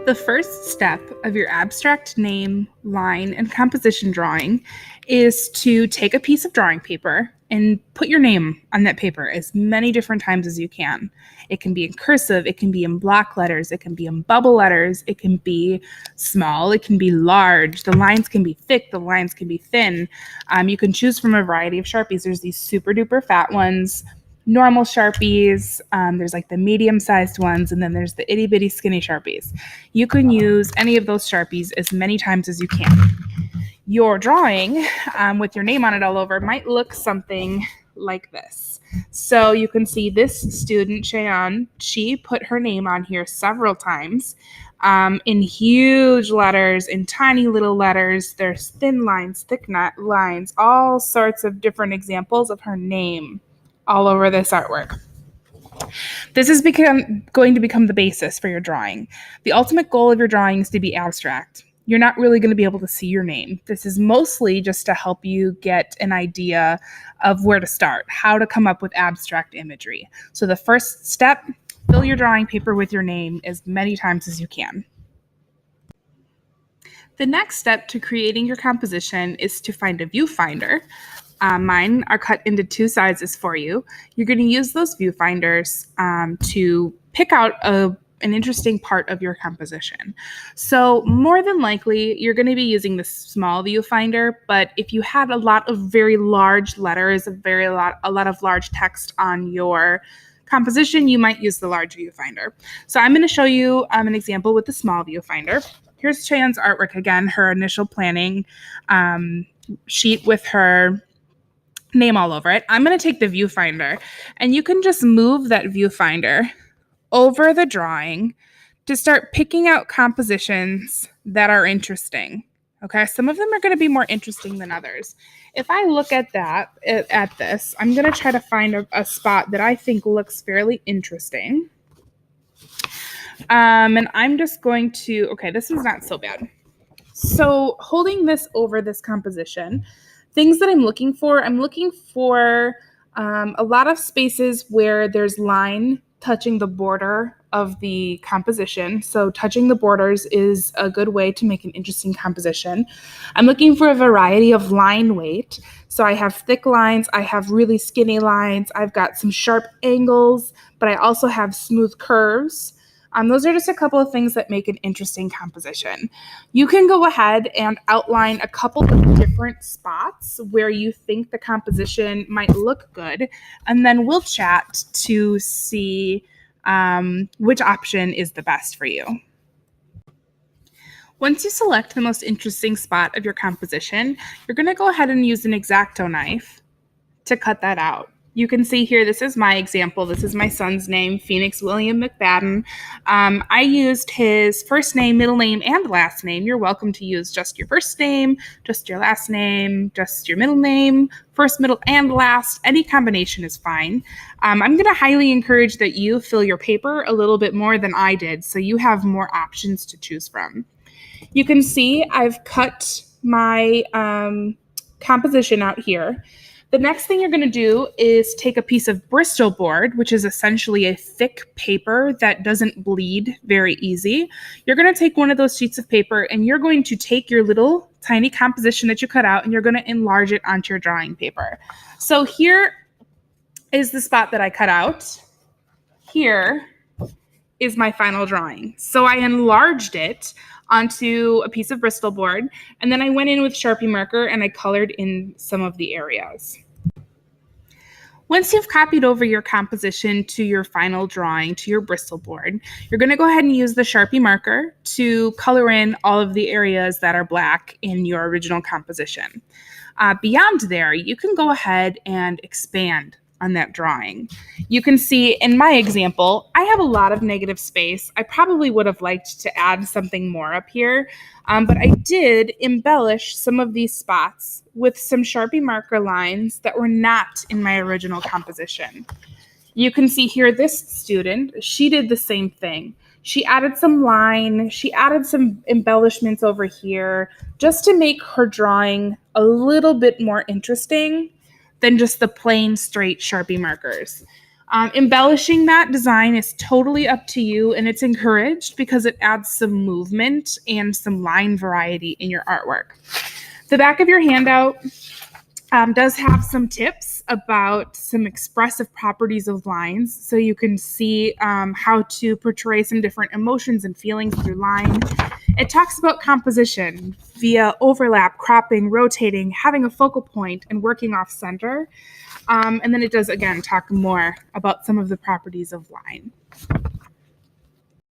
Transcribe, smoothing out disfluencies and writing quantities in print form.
The first step of your abstract name, line, and composition drawing is to take a piece of drawing paper and put your name on that paper as many different times as you can. It can be in cursive, it can be in block letters, it can be in bubble letters, it can be small, it can be large. The lines can be thick, the lines can be thin. You can choose from a variety of Sharpies. There's these super duper fat ones, normal Sharpies, there's like the medium-sized ones, and then there's the itty-bitty skinny Sharpies. You can use any of those Sharpies as many times as you can. Your drawing with your name on it all over might look something like this. So you can see this student, Cheyenne, she put her name on here several times in huge letters, in tiny little letters. There's thin lines, thick lines, all sorts of different examples of her name all over this artwork. This is going to become the basis for your drawing. The ultimate goal of your drawing is to be abstract. You're not really going to be able to see your name. This is mostly just to help you get an idea of where to start, how to come up with abstract imagery. So the first step, fill your drawing paper with your name as many times as you can. The next step to creating your composition is to find a viewfinder. Mine are cut into two sizes for you. You're going to use those viewfinders to pick out an interesting part of your composition. So more than likely, you're going to be using the small viewfinder, but if you had a lot of very large letters, a lot of large text on your composition, you might use the large viewfinder. So I'm going to show you an example with the small viewfinder. Here's Cheyenne's artwork again, her initial planning sheet with her name all over it. I'm going to take the viewfinder, and you can just move that viewfinder over the drawing to start picking out compositions that are interesting. Okay, some of them are going to be more interesting than others. If I look at this, I'm going to try to find a spot that I think looks fairly interesting. And I'm just going to, okay, this is not so bad. So holding this over this composition, things that I'm looking for a lot of spaces where there's line touching the border of the composition. So touching the borders is a good way to make an interesting composition. I'm looking for a variety of line weight. So I have thick lines, I have really skinny lines, I've got some sharp angles, but I also have smooth curves. Those are just a couple of things that make an interesting composition. You can go ahead and outline a couple of different spots where you think the composition might look good, and then we'll chat to see which option is the best for you. Once you select the most interesting spot of your composition, you're going to go ahead and use an X-Acto knife to cut that out. You can see here, this is my example. This is my son's name, Phoenix William McFadden. I used his first name, middle name, and last name. You're welcome to use just your first name, just your last name, just your middle name, first, middle, and last. Any combination is fine. I'm going to highly encourage that you fill your paper a little bit more than I did, so you have more options to choose from. You can see I've cut my composition out here. The next thing you're going to do is take a piece of Bristol board, which is essentially a thick paper that doesn't bleed very easy. You're going to take one of those sheets of paper, and you're going to take your little tiny composition that you cut out, and you're going to enlarge it onto your drawing paper. So here is the spot that I cut out. Here is my final drawing. So I enlarged it onto a piece of Bristol board, and then I went in with Sharpie marker and I colored in some of the areas. Once you've copied over your composition to your final drawing, to your Bristol board, you're going to go ahead and use the Sharpie marker to color in all of the areas that are black in your original composition. Beyond there, you can go ahead and expand on that drawing. You can see in my example, I have a lot of negative space. I probably would have liked to add something more up here, but I did embellish some of these spots with some Sharpie marker lines that were not in my original composition. You can see here this student, she did the same thing. She added some line, she added some embellishments over here just to make her drawing a little bit more interesting than just the plain straight Sharpie markers. Embellishing that design is totally up to you, and it's encouraged because it adds some movement and some line variety in your artwork. The back of your handout does have some tips about some expressive properties of lines, so you can see how to portray some different emotions and feelings through line. It talks about composition via overlap, cropping, rotating, having a focal point, and working off center. And then it does, again, talk more about some of the properties of line.